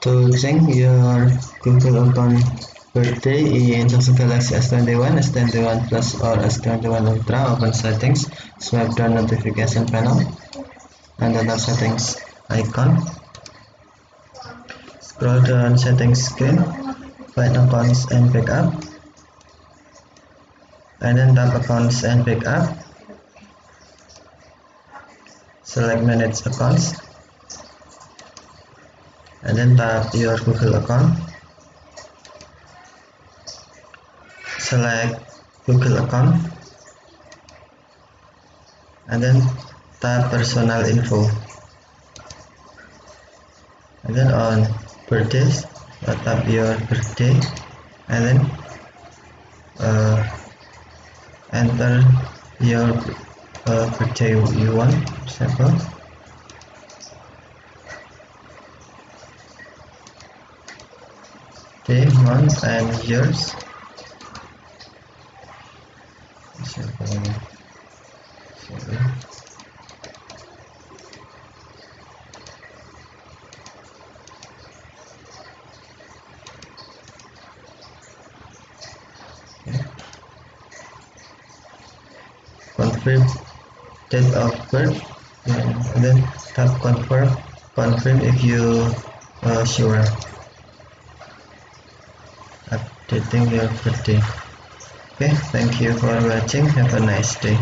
To sync your Google account birthday in Samsung Galaxy S21, S21 Plus or S21 Ultra, open settings, swipe down notification panel, and then the settings icon. Scroll down settings screen, find accounts and backup, and then tap accounts and backup. Select manage accounts, and then tap your Google account. Select Google account, and then tap personal info, and then on birthdays, tap your birthday, and then enter your birthday you want, example. Day, month, and years. Example. Sorry. Okay. Confirm date of birth, and then tap confirm if you sure. Updating your birthday. Okay, thank you for watching. Have a nice day.